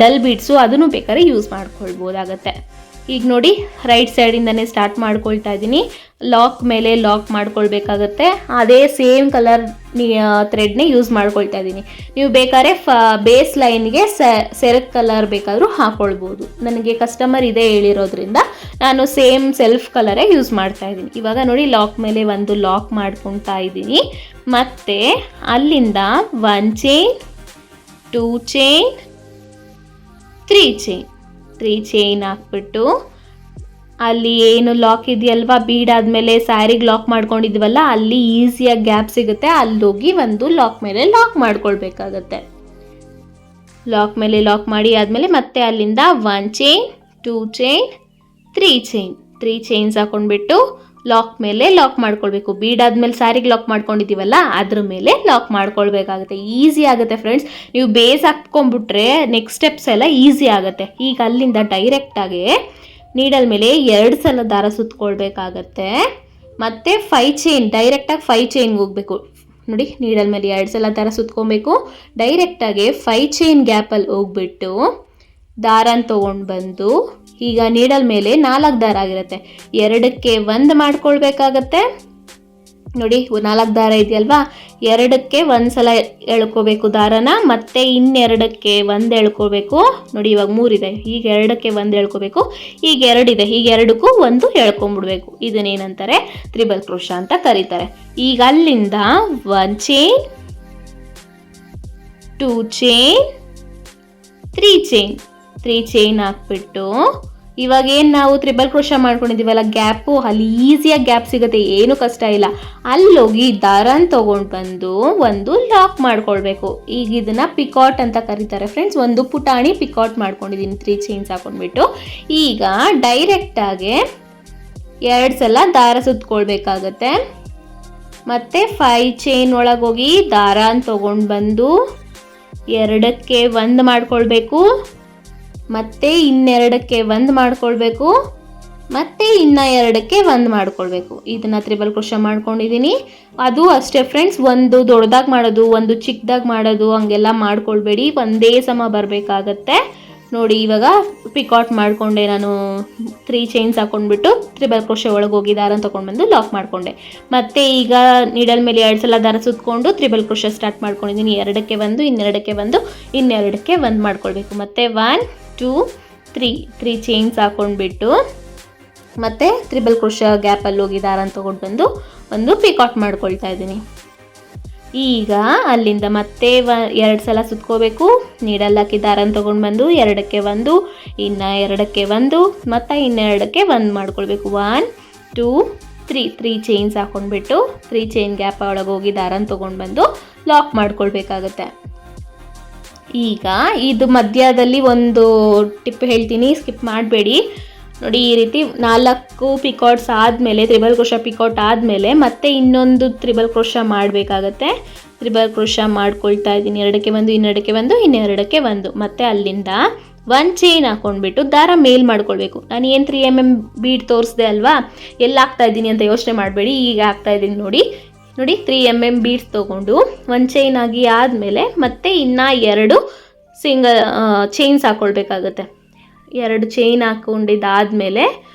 ಡಲ್ ಬೀಡ್ಸು, ಅದನ್ನು ಬೇಕಾದ್ರೆ ಯೂಸ್ ಮಾಡ್ಕೊಳ್ಬೋದಾಗತ್ತೆ. ಈಗ ನೋಡಿ ರೈಟ್ ಸೈಡಿಂದನೇ ಸ್ಟಾರ್ಟ್ ಮಾಡ್ಕೊಳ್ತಾ ಇದ್ದೀನಿ. ಲಾಕ್ ಮೇಲೆ ಲಾಕ್ ಮಾಡ್ಕೊಳ್ಬೇಕಾಗತ್ತೆ. ಅದೇ ಸೇಮ್ ಕಲರ್ ಥ್ರೆಡ್ನೇ ಯೂಸ್ ಮಾಡ್ಕೊಳ್ತಾ ಇದ್ದೀನಿ. ನೀವು ಬೇಕಾದ್ರೆ ಬೇಸ್ ಲೈನ್ಗೆ ಸೆರಗ್ ಕಲರ್ ಬೇಕಾದರೂ ಹಾಕ್ಕೊಳ್ಬೋದು. ನನಗೆ ಕಸ್ಟಮರ್ ಇದೇ ಹೇಳಿರೋದ್ರಿಂದ ನಾನು ಸೇಮ್ ಸೆಲ್ಫ್ ಕಲರೇ ಯೂಸ್ ಮಾಡ್ತಾ ಇದ್ದೀನಿ. ಇವಾಗ ನೋಡಿ ಲಾಕ್ ಮೇಲೆ ಒಂದು ಲಾಕ್ ಮಾಡ್ಕೊಳ್ತಾ ಇದ್ದೀನಿ. ಮತ್ತು ಅಲ್ಲಿಂದ 1 ಚೈನ್ 2 ಚೈನ್ 3 ಚೈನ್ 3 ಚೈನ್ ಹಾಕ್ಬಿಟ್ಟು ಅಲ್ಲಿ ಏನು ಲಾಕ್ ಇದೆಯಲ್ವಾ, ಬೀಡ್ ಆದಮೇಲೆ ಸ್ಯಾರಿಗೆ ಲಾಕ್ ಮಾಡ್ಕೊಂಡಿದ್ವಲ್ಲ ಅಲ್ಲಿ ಈಸಿಯಾಗಿ ಗ್ಯಾಪ್ ಸಿಗುತ್ತೆ. ಅಲ್ಲೋಗಿ ಒಂದು ಲಾಕ್ ಮೇಲೆ ಲಾಕ್ ಮಾಡ್ಕೊಳ್ಬೇಕಾಗತ್ತೆ. ಲಾಕ್ ಮೇಲೆ ಲಾಕ್ ಮಾಡಿ ಆದಮೇಲೆ ಮತ್ತೆ ಅಲ್ಲಿಂದ 1 ಚೈನ್ 2 ಚೈನ್ 3 ಚೈನ್ಸ್ ಹಾಕ್ಕೊಂಡ್ಬಿಟ್ಟು ಲಾಕ್ ಮೇಲೆ ಲಾಕ್ ಮಾಡ್ಕೊಳ್ಬೇಕು. ಬೀಡ್ ಆದಮೇಲೆ ಸ್ಯಾರಿಗೆ ಲಾಕ್ ಮಾಡ್ಕೊಂಡಿದ್ದೀವಲ್ಲ ಅದ್ರ ಮೇಲೆ ಲಾಕ್ ಮಾಡ್ಕೊಳ್ಬೇಕಾಗುತ್ತೆ. ಈಸಿ ಆಗುತ್ತೆ ಫ್ರೆಂಡ್ಸ್. ನೀವು ಬೇಸ್ ಹಾಕ್ಕೊಂಡ್ಬಿಟ್ರೆ ನೆಕ್ಸ್ಟ್ ಸ್ಟೆಪ್ಸ್ ಎಲ್ಲ ಈಸಿ ಆಗುತ್ತೆ. ಈಗ ಅಲ್ಲಿಂದ ಡೈರೆಕ್ಟಾಗಿ ನೀಡಲ್ ಮೇಲೆ 2 ಸಲ ದಾರ ಸುತ್ಕೊಳ್ಬೇಕಾಗತ್ತೆ. ಮತ್ತು 5 ಚೈನ್ ಡೈರೆಕ್ಟಾಗಿ 5 ಚೈನ್ಗೆ ಹೋಗಬೇಕು ನೋಡಿ. ನೀಡಲ್ ಮೇಲೆ 2 ಸಲ ದಾರ ಸುತ್ಕೊಬೇಕು. ಡೈರೆಕ್ಟಾಗಿ 5 ಚೈನ್ ಗ್ಯಾಪಲ್ಲಿ ಹೋಗ್ಬಿಟ್ಟು ದಾರನ ತೊಗೊಂಡು ಬಂದು ಈಗ ನೀಡಲ್ ಮೇಲೆ 4 ದಾರ ಆಗಿರುತ್ತೆ, 2ಕ್ಕೆ 1 ಮಾಡ್ಕೊಳ್ಬೇಕಾಗತ್ತೆ ನೋಡಿ. 4 ದಾರ ಇದೆಯಲ್ವಾ, 2ಕ್ಕೆ 1 ಸಲ ಎಳ್ಕೋಬೇಕು ದಾರನ. ಮತ್ತೆ ಇನ್ನೆರಡಕ್ಕೆ 1 ಎಳ್ಕೋಬೇಕು ನೋಡಿ. ಇವಾಗ 3 ಇದೆ, ಈಗ 2ಕ್ಕೆ 1 ಎಳ್ಕೋಬೇಕು. ಈಗ 2 ಇದೆ, ಈಗ 2ಕ್ಕೂ 1 ಎಳ್ಕೊಂಡ್ಬಿಡ್ಬೇಕು. ಇದನ್ನೇನಂತಾರೆ ತ್ರಿಬಲ್ ಕ್ರೋಶ ಅಂತ ಕರೀತಾರೆ. ಈಗ ಅಲ್ಲಿಂದ 1 ಚೈನ್ 2 ಚೈನ್ 3 ಚೈನ್ ಹಾಕ್ಬಿಟ್ಟು ಇವಾಗ ಏನು ನಾವು ತ್ರಿಬಲ್ ಕ್ರೋಶ ಮಾಡ್ಕೊಂಡಿದ್ದೀವಲ್ಲ ಗ್ಯಾಪು, ಅಲ್ಲಿ ಈಸಿಯಾಗಿ ಗ್ಯಾಪ್ ಸಿಗುತ್ತೆ, ಏನು ಕಷ್ಟ ಇಲ್ಲ. ಅಲ್ಲೋಗಿ ದಾರನ ತೊಗೊಂಡು ಬಂದು ಒಂದು ಲಾಕ್ ಮಾಡ್ಕೊಳ್ಬೇಕು. ಈಗ ಇದನ್ನು ಪಿಕಾಟ್ ಅಂತ ಕರೀತಾರೆ ಫ್ರೆಂಡ್ಸ್. ಒಂದು ಪುಟಾಣಿ ಪಿಕಾಟ್ ಮಾಡ್ಕೊಂಡಿದ್ದೀನಿ 3 ಚೈನ್ಸ್ ಹಾಕೊಂಡ್ಬಿಟ್ಟು. ಈಗ ಡೈರೆಕ್ಟಾಗಿ 2 ಸಲ ದಾರ ಸುತ್ಕೊಳ್ಬೇಕಾಗತ್ತೆ. ಮತ್ತು 5 ಚೈನ್ ಒಳಗೋಗಿ ದಾರನ ತೊಗೊಂಡು ಬಂದು 2ಕ್ಕೆ 1 ಮಾಡ್ಕೊಳ್ಬೇಕು, ಮತ್ತು ಇನ್ನೆರಡಕ್ಕೆ 1 ಮಾಡ್ಕೊಳ್ಬೇಕು, ಮತ್ತು ಇನ್ನು 2ಕ್ಕೆ 1 ಮಾಡ್ಕೊಳ್ಬೇಕು. ಇದನ್ನು ತ್ರಿಬಲ್ ಕ್ರೋಶ ಮಾಡ್ಕೊಂಡಿದ್ದೀನಿ. ಅದು ಅಷ್ಟೇ ಫ್ರೆಂಡ್ಸ್, ಒಂದು ದೊಡ್ಡದಾಗಿ ಮಾಡೋದು, ಒಂದು ಚಿಕ್ಕದಾಗಿ ಮಾಡೋದು ಹಂಗೆಲ್ಲ ಮಾಡ್ಕೊಳ್ಬೇಡಿ, ಒಂದೇ ಸಮ ಬರಬೇಕಾಗತ್ತೆ. ನೋಡಿ ಇವಾಗ ಪಿಕಾಟ್ ಮಾಡಿಕೊಂಡೆ ನಾನು. 3 ಚೈನ್ಸ್ ಹಾಕ್ಕೊಂಡ್ಬಿಟ್ಟು ತ್ರಿಬಲ್ ಕ್ರೋಶ ಒಳಗೆ ಹೋಗಿ ದಾರ ತೊಗೊಂಡು ಬಂದು ಲಾಕ್ ಮಾಡಿಕೊಂಡೆ. ಮತ್ತು ಈಗ ನೀಡಲ್ ಮೇಲೆ 2 ಸಲ ದಾರ ಸುತ್ತಕೊಂಡು ತ್ರಿಬಲ್ ಕ್ರೋಶ ಸ್ಟಾರ್ಟ್ ಮಾಡ್ಕೊಂಡಿದ್ದೀನಿ. 2ಕ್ಕೆ 1, ಇನ್ನೆರಡಕ್ಕೆ 1, ಇನ್ನೆರಡಕ್ಕೆ 1 ಮಾಡ್ಕೊಳ್ಬೇಕು. ಮತ್ತು 1 2 3 ಚೈನ್ಸ್ ಹಾಕ್ಕೊಂಡ್ಬಿಟ್ಟು ಮತ್ತು ತ್ರಿಬಲ್ ಕ್ರೋಶ ಗ್ಯಾಪಲ್ಲಿ ಹೋಗಿ ದಾರ ತೊಗೊಂಡು ಬಂದು ಒಂದು ಪಿಕಾಟ್ ಮಾಡ್ಕೊಳ್ತಾ ಇದ್ದೀನಿ. ಈಗ ಅಲ್ಲಿಂದ ಮತ್ತೆ 2 ಸಲ ಸುತ್ಕೋಬೇಕು. ನೀಡಲ್ ಹಾಕಿ ದಾರನ ತೊಗೊಂಡು ಬಂದು 2ಕ್ಕೆ 1, ಇನ್ನು 2ಕ್ಕೆ 1, ಮತ್ತು ಇನ್ನೆರಡಕ್ಕೆ 1 ಮಾಡ್ಕೊಳ್ಬೇಕು. 1 2 3 ಚೈನ್ಸ್ ಹಾಕ್ಕೊಂಡ್ಬಿಟ್ಟು 3 ಚೈನ್ ಗ್ಯಾಪ್ ಒಳಗೆ ಹೋಗಿ ದಾರನ ತೊಗೊಂಡು ಬಂದು ಲಾಕ್ ಮಾಡ್ಕೊಳ್ಬೇಕಾಗತ್ತೆ. ಈಗ ಇದು ಮಧ್ಯದಲ್ಲಿ ಒಂದು ಟಿಪ್ ಹೇಳ್ತೀನಿ, ಸ್ಕಿಪ್ ಮಾಡಬೇಡಿ. ನೋಡಿ ಈ ರೀತಿ 4 ಪಿಕಾಟ್ಸ್ ಆದಮೇಲೆ, ತ್ರಿಬಲ್ ಕ್ರೋಶ ಪಿಕಾಟ್ ಆದಮೇಲೆ ಮತ್ತೆ ಇನ್ನೊಂದು ತ್ರಿಬಲ್ ಕ್ರೋಶ ಮಾಡಬೇಕಾಗತ್ತೆ. ತ್ರಿಬಲ್ ಕ್ರೋಶ ಮಾಡ್ಕೊಳ್ತಾ ಇದ್ದೀನಿ. 2ಕ್ಕೆ 1, ಇನ್ನೆರಡಕ್ಕೆ 1, ಇನ್ನೆರಡಕ್ಕೆ 1, ಮತ್ತು ಅಲ್ಲಿಂದ 1 ಚೈನ್ ಹಾಕ್ಕೊಂಡ್ಬಿಟ್ಟು ದಾರ ಮೇಲ್ ಮಾಡ್ಕೊಳ್ಬೇಕು. ನಾನು ಏನು 3 mm ಬೀಡ್ ತೋರಿಸ್ದೆ ಅಲ್ವಾ, ಎಲ್ಲ ಹಾಕ್ತಾ ಇದ್ದೀನಿ ಅಂತ ಯೋಚನೆ ಮಾಡಬೇಡಿ. ಈಗ ಹಾಕ್ತಾ ಇದ್ದೀನಿ ನೋಡಿ 3 mm ಬೀಡ್ಸ್ ತೊಗೊಂಡು 1 ಚೈನ್ ಆಗಿ ಆದಮೇಲೆ ಮತ್ತೆ ಇನ್ನು 2 ಸಿಂಗಲ್ ಚೈನ್ಸ್ ಹಾಕ್ಕೊಳ್ಬೇಕಾಗತ್ತೆ. 2 ಚೈನ್ ಹಾಕ್ಕೊಂಡಿದ್ದಾದಮೇಲೆ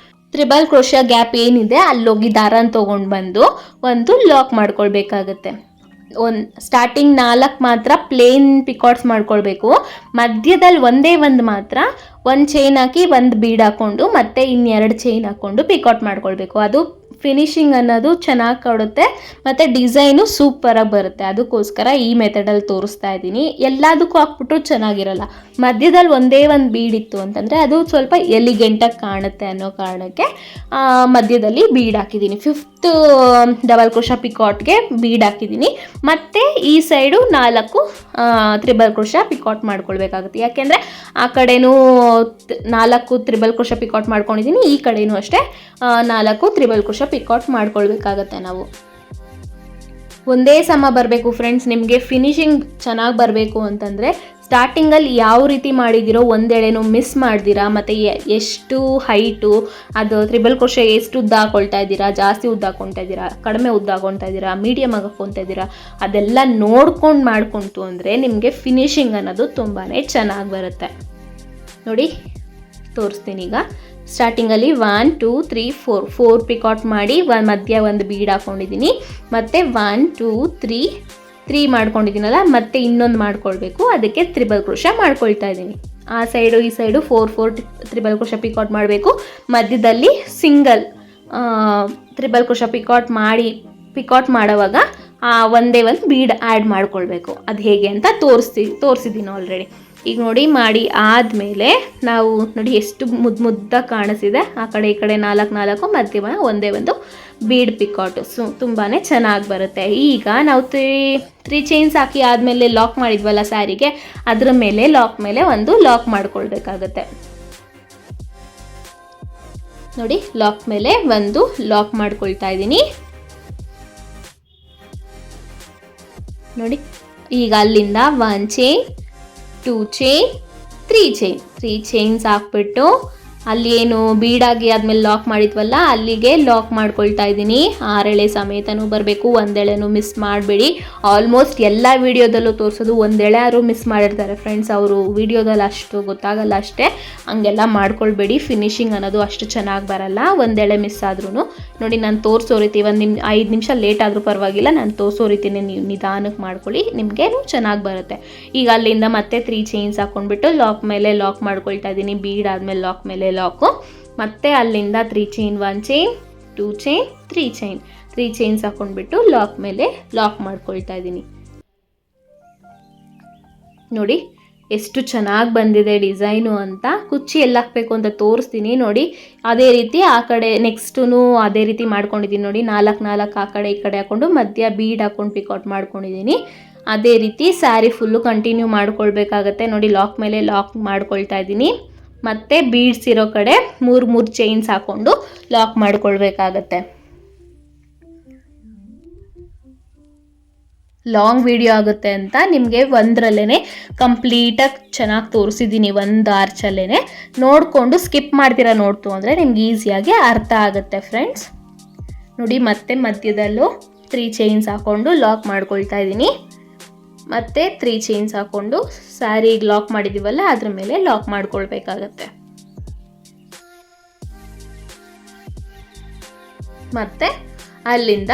ತ್ರಿಬಲ್ ಕ್ರೋಶ ಗ್ಯಾಪ್ ಏನಿದೆ ಅಲ್ಲೋಗಿ ದಾರನ ತೊಗೊಂಡು ಬಂದು ಒಂದು ಲಾಕ್ ಮಾಡ್ಕೊಳ್ಬೇಕಾಗತ್ತೆ. ಸ್ಟಾರ್ಟಿಂಗ್ 4 ಮಾತ್ರ ಪ್ಲೇನ್ ಪಿಕಾಟ್ಸ್ ಮಾಡ್ಕೊಳ್ಬೇಕು. ಮಧ್ಯದಲ್ಲಿ ಒಂದೇ ಒಂದು ಮಾತ್ರ 1 ಚೈನ್ ಹಾಕಿ 1 ಬೀಡ್ ಹಾಕ್ಕೊಂಡು ಮತ್ತೆ ಇನ್ನೆರಡು ಚೈನ್ ಹಾಕ್ಕೊಂಡು ಪಿಕಾಟ್ ಮಾಡ್ಕೊಳ್ಬೇಕು. ಅದು ಫಿನಿಶಿಂಗ್ ಅನ್ನೋದು ಚೆನ್ನಾಗಿ ಕೊಡುತ್ತೆ ಮತ್ತು ಡಿಸೈನು ಸೂಪರಾಗಿ ಬರುತ್ತೆ. ಅದಕ್ಕೋಸ್ಕರ ಈ ಮೆಥಡಲ್ಲಿ ತೋರಿಸ್ತಾ ಇದ್ದೀನಿ. ಎಲ್ಲದಕ್ಕೂ ಹಾಕ್ಬಿಟ್ರು ಚೆನ್ನಾಗಿರಲ್ಲ. ಮಧ್ಯದಲ್ಲಿ ಒಂದೇ ಒಂದು ಬೀಡ್ ಇತ್ತು ಅಂತಂದರೆ ಅದು ಸ್ವಲ್ಪ ಎಲಿಗೆಂಟಾಗಿ ಕಾಣುತ್ತೆ ಅನ್ನೋ ಕಾರಣಕ್ಕೆ ಮಧ್ಯದಲ್ಲಿ ಬೀಡ್ ಹಾಕಿದ್ದೀನಿ. 5th ಡಬಲ್ ಕ್ರೋಶ ಪಿಕಾಟ್ಗೆ ಬೀಡ್ ಹಾಕಿದ್ದೀನಿ. ಮತ್ತು ಈ ಸೈಡು 4 ತ್ರಿಬಲ್ ಕ್ರೋಶ ಪಿಕಾಟ್ ಮಾಡ್ಕೊಳ್ಬೇಕಾಗುತ್ತೆ. ಯಾಕೆಂದರೆ ಆ ಕಡೆನೂ 4 ತ್ರಿಬಲ್ ಕ್ರೋಶ ಪಿಕಾಟ್ ಮಾಡ್ಕೊಂಡಿದ್ದೀನಿ, ಈ ಕಡೆನೂ ಅಷ್ಟೇ 4 ತ್ರಿಬಲ್ ಕ್ರೋಶ ಪಿಕಾಟ್ ಮಾಡ್ಕೊಳ್ಬೇಕಾಗತ್ತೆ. ನಾವು ಒಂದೇ ಸಮ ಬರಬೇಕು ಫ್ರೆಂಡ್ಸ್. ನಿಮಗೆ ಫಿನಿಶಿಂಗ್ ಚೆನ್ನಾಗಿ ಬರಬೇಕು ಅಂತಂದರೆ ಸ್ಟಾರ್ಟಿಂಗಲ್ಲಿ ಯಾವ ರೀತಿ ಮಾಡಿದ್ದೀರೋ ಒಂದೆಳೆನೂ ಮಿಸ್ ಮಾಡ್ದಿರಾ, ಮತ್ತು ಎಷ್ಟು ಹೈಟು ಅದು ತ್ರಿಬಲ್ ಕ್ರೋಶ ಎಷ್ಟು ಉದ್ದ ಹಾಕ್ಕೊಳ್ತಾ ಇದ್ದೀರಾ, ಜಾಸ್ತಿ ಉದ್ದ ಹಾಕ್ಕೊಳ್ತಾ ಇದ್ದೀರಾ, ಕಡಿಮೆ ಉದ್ದ ಹಾಕ್ಕೊಳ್ತಾ ಇದ್ದೀರಾ, ಮೀಡಿಯಮ್ ಆಗಿ ಹಾಕ್ಕೊಳ್ತಾ ಇದ್ದೀರಾ, ಅದೆಲ್ಲ ನೋಡ್ಕೊಂಡು ಮಾಡ್ಕೊಳ್ತು ಅಂದರೆ ನಿಮಗೆ ಫಿನಿಶಿಂಗ್ ಅನ್ನೋದು ತುಂಬಾ ಚೆನ್ನಾಗಿ ಬರುತ್ತೆ. ನೋಡಿ ತೋರಿಸ್ತೀನಿ ಈಗ. ಸ್ಟಾರ್ಟಿಂಗಲ್ಲಿ 1 2 3 4 ಪಿಕಾಟ್ ಮಾಡಿ ಮಧ್ಯ ಒಂದು ಬೀಡ್ ಹಾಕ್ಕೊಂಡಿದ್ದೀನಿ. ಮತ್ತು 1 2 3 ಮಾಡ್ಕೊಂಡಿದ್ದೀನಲ್ಲ, ಮತ್ತೆ ಇನ್ನೊಂದು ಮಾಡ್ಕೊಳ್ಬೇಕು. ಅದಕ್ಕೆ ತ್ರಿಬಲ್ ಕ್ರೋಶ ಮಾಡ್ಕೊಳ್ತಾ ಇದ್ದೀನಿ. ಆ ಸೈಡು ಈ ಸೈಡು 4 ತ್ರಿಬಲ್ ಕ್ರೋಶ ಪಿಕಾಟ್ ಮಾಡಬೇಕು. ಮಧ್ಯದಲ್ಲಿ ಸಿಂಗಲ್ ತ್ರಿಬಲ್ ಕ್ರೋಶ ಪಿಕಾಟ್ ಮಾಡೋವಾಗ ಒಂದೇ ಒಂದು ಬೀಡ್ ಆ್ಯಡ್ ಮಾಡ್ಕೊಳ್ಬೇಕು. ಅದು ಹೇಗೆ ಅಂತ ತೋರಿಸಿದ್ದೀನಿ ಆಲ್ರೆಡಿ. ಈಗ ನೋಡಿ ಮಾಡಿ ಆದಮೇಲೆ ನಾವು ನೋಡಿ ಎಷ್ಟು ಮುದ್ದಾಗಿ ಕಾಣಿಸಿದೆ. ಆ ಕಡೆ ಈ ಕಡೆ 4 ಮಧ್ಯಮ ಒಂದೇ ಒಂದು ಬೀಡ್ ಪಿಕಾಟು ತುಂಬಾ ಚೆನ್ನಾಗಿ ಬರುತ್ತೆ. ಈಗ ನಾವು 3 ಚೈನ್ಸ್ ಹಾಕಿ ಆದಮೇಲೆ ಲಾಕ್ ಮಾಡಿದ್ವಲ್ಲ ಸ್ಯಾರಿಗೆ, ಅದ್ರ ಮೇಲೆ ಒಂದು ಲಾಕ್ ಮಾಡ್ಕೊಳ್ಬೇಕಾಗತ್ತೆ. ನೋಡಿ ಲಾಕ್ ಮೇಲೆ ಒಂದು ಲಾಕ್ ಮಾಡ್ಕೊಳ್ತಾ ಇದ್ದೀನಿ. ನೋಡಿ ಈಗ ಅಲ್ಲಿಂದ 1 ಚೈನ್ 2 ಚೈನ್ 3 ಚೈನ್ಸ್ ಹಾಕ್ಬಿಟ್ಟು ಅಲ್ಲಿ ಏನು ಬೀಡಾಗಿ ಆದಮೇಲೆ ಲಾಕ್ ಮಾಡಿದ್ವಲ್ಲ ಅಲ್ಲಿಗೆ ಲಾಕ್ ಮಾಡ್ಕೊಳ್ತಾ ಇದ್ದೀನಿ. 6 ಎಳೆ ಸಮೇತನೂ ಬರಬೇಕು, 1 ಎಳೆನೂ ಮಿಸ್ ಮಾಡಬೇಡಿ. ಆಲ್ಮೋಸ್ಟ್ ಎಲ್ಲ ವೀಡಿಯೋದಲ್ಲೂ ತೋರಿಸೋದು 1 ಎಳೆ ಯಾರು ಮಿಸ್ ಮಾಡಿರ್ತಾರೆ ಫ್ರೆಂಡ್ಸ್. ಅವರು ವೀಡಿಯೋದಲ್ಲಿ ಅಷ್ಟು ಗೊತ್ತಾಗಲ್ಲ ಅಷ್ಟೇ, ಹಂಗೆಲ್ಲ ಮಾಡ್ಕೊಳ್ಬೇಡಿ. ಫಿನಿಶಿಂಗ್ ಅನ್ನೋದು ಅಷ್ಟು ಚೆನ್ನಾಗಿ ಬರಲ್ಲ 1 ಎಳೆ ಮಿಸ್ ಆದ್ರೂ. ನೋಡಿ ನಾನು ತೋರಿಸೋ ರೀತಿ 5 ನಿಮಿಷ ಲೇಟ್ ಆದರೂ ಪರವಾಗಿಲ್ಲ, ನಾನು ತೋರಿಸೋ ರೀತಿನೇ ನೀವು ನಿಧಾನಕ್ಕೆ ಮಾಡ್ಕೊಳ್ಳಿ, ನಿಮಗೇನು ಚೆನ್ನಾಗಿ ಬರುತ್ತೆ. ಈಗ ಅಲ್ಲಿಂದ ಮತ್ತೆ 3 ಚೈನ್ಸ್ ಹಾಕ್ಕೊಂಡ್ಬಿಟ್ಟು ಲಾಕ್ ಮೇಲೆ ಲಾಕ್ ಮಾಡ್ಕೊಳ್ತಾ ಇದ್ದೀನಿ. ಬೀಡ್ ಆದಮೇಲೆ ಲಾಕ್ ಮೇಲೆ ಲಾಕು. ಮತ್ತೆ ಅಲ್ಲಿಂದ 3 ಚೈನ್ 1 ಚೈನ್ 2 ಚೈನ್ 3 ಚೈನ್ಸ್ ಹಾಕ್ಕೊಂಡ್ಬಿಟ್ಟು ಲಾಕ್ ಮೇಲೆ ಲಾಕ್ ಮಾಡ್ಕೊಳ್ತಾ ಇದ್ದೀನಿ. ನೋಡಿ ಎಷ್ಟು ಚೆನ್ನಾಗಿ ಬಂದಿದೆ ಡಿಸೈನು ಅಂತ. ಕುಚ್ಚಿ ಎಲ್ಲ ಹಾಕಬೇಕು ಅಂತ ತೋರಿಸ್ತೀನಿ ನೋಡಿ. ಅದೇ ರೀತಿ ಆ ಕಡೆ ನೆಕ್ಸ್ಟೂ ಅದೇ ರೀತಿ ಮಾಡ್ಕೊಂಡಿದ್ದೀನಿ ನೋಡಿ. 4 ಆ ಕಡೆ ಈ ಕಡೆ ಹಾಕ್ಕೊಂಡು ಮಧ್ಯ ಬೀಡ್ ಹಾಕ್ಕೊಂಡು ಪಿಕೌಟ್ ಮಾಡ್ಕೊಂಡಿದ್ದೀನಿ. ಅದೇ ರೀತಿ ಸ್ಯಾರಿ ಫುಲ್ಲು ಕಂಟಿನ್ಯೂ ಮಾಡ್ಕೊಳ್ಬೇಕಾಗತ್ತೆ ನೋಡಿ. ಲಾಕ್ ಮೇಲೆ ಲಾಕ್ ಮಾಡ್ಕೊಳ್ತಾ ಇದ್ದೀನಿ. ಮತ್ತು ಬೀಡ್ಸ್ ಇರೋ ಕಡೆ 3 ಚೈನ್ಸ್ ಹಾಕ್ಕೊಂಡು ಲಾಕ್ ಮಾಡ್ಕೊಳ್ಬೇಕಾಗತ್ತೆ. ಲಾಂಗ್ ವಿಡಿಯೋ ಆಗುತ್ತೆ ಅಂತ ನಿಮಗೆ ಒಂದರಲ್ಲೇ ಕಂಪ್ಲೀಟಾಗಿ ಚೆನ್ನಾಗಿ ತೋರಿಸಿದ್ದೀನಿ. ಒಂದು ಆರ್ಚಲ್ಲೇ ನೋಡಿಕೊಂಡು ಸ್ಕಿಪ್ ಮಾಡ್ತೀರಾ ನೋಡ್ತು ಅಂದರೆ ನಿಮ್ಗೆ ಈಸಿಯಾಗಿ ಅರ್ಥ ಆಗುತ್ತೆ ಫ್ರೆಂಡ್ಸ್ ನೋಡಿ. ಮತ್ತೆ ಮಧ್ಯದಲ್ಲೂ 3 ಚೈನ್ಸ್ ಹಾಕ್ಕೊಂಡು ಲಾಕ್ ಮಾಡ್ಕೊಳ್ತಾ ಇದ್ದೀನಿ. ಮತ್ತು 3 ಚೈನ್ಸ್ ಹಾಕ್ಕೊಂಡು ಸ್ಯಾರಿಗೆ ಲಾಕ್ ಮಾಡಿದ್ದೀವಲ್ಲ ಅದ್ರ ಮೇಲೆ ಲಾಕ್ ಮಾಡ್ಕೊಳ್ಬೇಕಾಗತ್ತೆ. ಮತ್ತು ಅಲ್ಲಿಂದ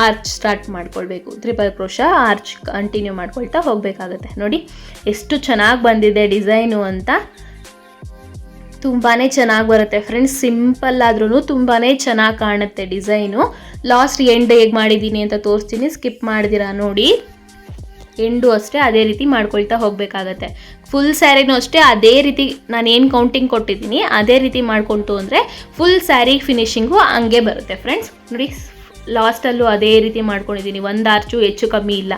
ಆರ್ಚ್ ಸ್ಟಾರ್ಟ್ ಮಾಡ್ಕೊಳ್ಬೇಕು. ಟ್ರಿಪಲ್ ಕ್ರೋಶಾ ಆರ್ಚ್ ಕಂಟಿನ್ಯೂ ಮಾಡ್ಕೊಳ್ತಾ ಹೋಗಬೇಕಾಗತ್ತೆ ನೋಡಿ. ಎಷ್ಟು ಚೆನ್ನಾಗಿ ಬಂದಿದೆ ಡಿಸೈನು ಅಂತ. ತುಂಬಾ ಚೆನ್ನಾಗಿ ಬರುತ್ತೆ ಫ್ರೆಂಡ್ಸ್. ಸಿಂಪಲ್ ಆದ್ರೂ ತುಂಬಾ ಚೆನ್ನಾಗಿ ಕಾಣುತ್ತೆ ಡಿಸೈನು. ಲಾಸ್ಟ್ ಎಂಡ್ ಹೇಗೆ ಮಾಡಿದ್ದೀನಿ ಅಂತ ತೋರಿಸ್ತೀನಿ, ಸ್ಕಿಪ್ ಮಾಡ್ದಿರಾ ನೋಡಿ. ಎಂಡು ಅಷ್ಟೇ ಅದೇ ರೀತಿ ಮಾಡ್ಕೊಳ್ತಾ ಹೋಗಬೇಕಾಗತ್ತೆ. ಫುಲ್ ಸ್ಯಾರಿನೂ ಅಷ್ಟೇ ಅದೇ ರೀತಿ ನಾನು ಏನು ಕೌಂಟಿಂಗ್ ಕೊಟ್ಟಿದ್ದೀನಿ ಅದೇ ರೀತಿ ಮಾಡ್ಕೊಳ್ತು ಅಂದರೆ ಫುಲ್ ಸ್ಯಾರಿ ಫಿನಿಶಿಂಗು ಹಂಗೆ ಬರುತ್ತೆ ಫ್ರೆಂಡ್ಸ್ ನೋಡಿ. ಲಾಸ್ಟಲ್ಲೂ ಅದೇ ರೀತಿ ಮಾಡ್ಕೊಂಡಿದ್ದೀನಿ. ಒಂದು ಆರ್ಚು ಹೆಚ್ಚು ಕಮ್ಮಿ ಇಲ್ಲ,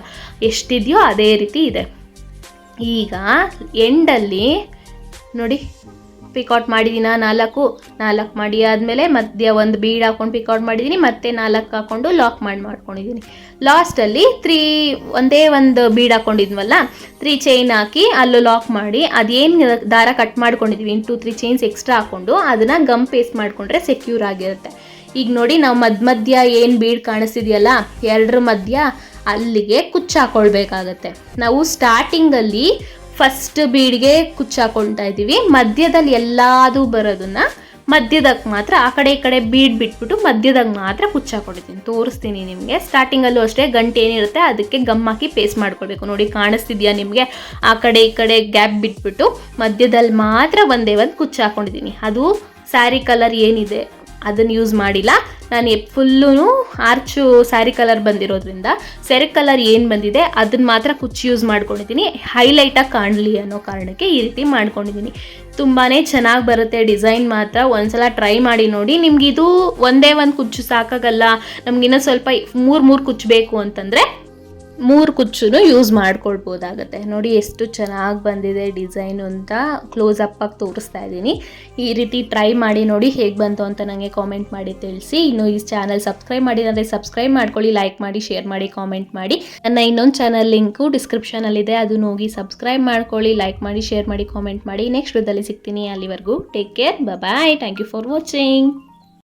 ಎಷ್ಟಿದೆಯೋ ಅದೇ ರೀತಿ ಇದೆ. ಈಗ ಎಂಡಲ್ಲಿ ನೋಡಿ ಪಿಕೌಟ್ ಮಾಡಿದ್ದೀನಿ. 4 ಮಾಡಿ ಆದಮೇಲೆ ಮಧ್ಯ ಒಂದು ಬೀಡ್ ಹಾಕ್ಕೊಂಡು ಪಿಕೌಟ್ ಮಾಡಿದ್ದೀನಿ. ಮತ್ತೆ 4 ಹಾಕ್ಕೊಂಡು ಲಾಕ್ ಮಾಡ್ಕೊಂಡಿದ್ದೀನಿ. ಲಾಸ್ಟಲ್ಲಿ 3 ಒಂದೇ ಒಂದು ಬೀಡ್ ಹಾಕ್ಕೊಂಡಿದ್ವಲ್ಲ 3 ಚೈನ್ ಹಾಕಿ ಅಲ್ಲೂ ಲಾಕ್ ಮಾಡಿ ಅದೇನು ದಾರ ಕಟ್ ಮಾಡ್ಕೊಂಡಿದ್ದೀವಿ 2-3 ಚೈನ್ಸ್ ಎಕ್ಸ್ಟ್ರಾ ಹಾಕ್ಕೊಂಡು ಅದನ್ನು ಗಮ್ ಪೇಸ್ಟ್ ಮಾಡಿಕೊಂಡ್ರೆ ಸೆಕ್ಯೂರ್ ಆಗಿರುತ್ತೆ. ಈಗ ನೋಡಿ ನಾವು ಮಧ್ಯ ಏನು ಬೀಡ್ ಕಾಣಿಸ್ತಿದೆಯಲ್ಲ 2 ಮಧ್ಯ ಅಲ್ಲಿಗೆ ಕುಚ್ಚು ಹಾಕ್ಕೊಳ್ಬೇಕಾಗತ್ತೆ. ನಾವು ಸ್ಟಾರ್ಟಿಂಗಲ್ಲಿ ಫಸ್ಟ್ ಬೀಡ್ಗೆ ಕುಚ್ಚು ಹಾಕ್ಕೊಳ್ತಾ ಇದ್ದೀವಿ. ಮಧ್ಯದಲ್ಲಿ ಎಲ್ಲದೂ ಬರೋದನ್ನು ಮಧ್ಯದಾಗ ಮಾತ್ರ ಆ ಕಡೆ ಈ ಕಡೆ ಬೀಡ್ ಬಿಟ್ಬಿಟ್ಟು ಮಧ್ಯದಾಗ ಮಾತ್ರ ಕುಚ್ಚು ಹಾಕ್ಕೊಂಡಿದ್ದೀನಿ. ತೋರಿಸ್ತೀನಿ ನಿಮಗೆ. ಸ್ಟಾರ್ಟಿಂಗಲ್ಲೂ ಅಷ್ಟೇ ಗಂಟೆ ಏನಿರುತ್ತೆ ಅದಕ್ಕೆ ಗಮ್ ಹಾಕಿ ಪೇಸ್ಟ್ ಮಾಡ್ಕೊಳ್ಬೇಕು ನೋಡಿ. ಕಾಣಿಸ್ತಿದೆಯಾ ನಿಮಗೆ? ಆ ಕಡೆ ಈ ಕಡೆ ಗ್ಯಾಪ್ ಬಿಟ್ಬಿಟ್ಟು ಮಧ್ಯದಲ್ಲಿ ಮಾತ್ರ ಒಂದೇ ಒಂದು ಕುಚ್ಚು ಹಾಕ್ಕೊಂಡಿದ್ದೀನಿ. ಅದು ಸ್ಯಾರಿ ಕಲರ್ ಏನಿದೆ ಅದನ್ನು ಯೂಸ್ ಮಾಡಿಲ್ಲ ನಾನು. ಫುಲ್ಲೂ ಆರ್ಚು ಸ್ಯಾರಿ ಕಲರ್ ಬಂದಿರೋದ್ರಿಂದ ಸೆರೆ ಕಲರ್ ಏನು ಬಂದಿದೆ ಅದನ್ನು ಮಾತ್ರ ಕುಚ್ಚು ಯೂಸ್ ಮಾಡ್ಕೊಂಡಿದ್ದೀನಿ. ಹೈಲೈಟಾಗಿ ಕಾಣಲಿ ಅನ್ನೋ ಕಾರಣಕ್ಕೆ ಈ ರೀತಿ ಮಾಡ್ಕೊಂಡಿದ್ದೀನಿ. ತುಂಬಾ ಚೆನ್ನಾಗಿ ಬರುತ್ತೆ ಡಿಸೈನ್ ಮಾತ್ರ. ಒಂದ್ಸಲ ಟ್ರೈ ಮಾಡಿ ನೋಡಿ. ನಿಮ್ಗೆ ಇದು ಒಂದೇ ಒಂದು ಕುಚ್ಚು ಸಾಕಾಗಲ್ಲ, ನಮಗಿನ್ನೂ ಸ್ವಲ್ಪ 3 ಕುಚ್ಚು ಬೇಕು ಅಂತಂದರೆ 3 ಕುಚ್ಚು ಯೂಸ್ ಮಾಡ್ಕೊಳ್ಬೋದಾಗತ್ತೆ ನೋಡಿ. ಎಷ್ಟು ಚೆನ್ನಾಗಿ ಬಂದಿದೆ ಡಿಸೈನು ಅಂತ ಕ್ಲೋಸ್ ಅಪ್ ಆಗಿ ತೋರಿಸ್ತಾ ಇದ್ದೀನಿ. ಈ ರೀತಿ ಟ್ರೈ ಮಾಡಿ ನೋಡಿ ಹೇಗೆ ಬಂತು ಅಂತ ನನಗೆ ಕಾಮೆಂಟ್ ಮಾಡಿ ತಿಳಿಸಿ. ಇನ್ನು ಈ ಚಾನಲ್ ಸಬ್ಸ್ಕ್ರೈಬ್ ಮಾಡಿದರೆ ಸಬ್ಸ್ಕ್ರೈಬ್ ಮಾಡ್ಕೊಳ್ಳಿ, ಲೈಕ್ ಮಾಡಿ, ಶೇರ್ ಮಾಡಿ, ಕಾಮೆಂಟ್ ಮಾಡಿ. ನನ್ನ ಇನ್ನೊಂದು ಚಾನಲ್ ಲಿಂಕು ಡಿಸ್ಕ್ರಿಪ್ಷನಲ್ಲಿದೆ, ಅದನ್ನು ಹೋಗಿ ಸಬ್ಸ್ಕ್ರೈಬ್ ಮಾಡ್ಕೊಳ್ಳಿ, ಲೈಕ್ ಮಾಡಿ, ಶೇರ್ ಮಾಡಿ, ಕಾಮೆಂಟ್ ಮಾಡಿ. ನೆಕ್ಸ್ಟ್ ವಿಡಿಯೋದಲ್ಲಿ ಸಿಗ್ತೀನಿ. ಅಲ್ಲಿವರೆಗೂ take care, bye. Thank you for watching.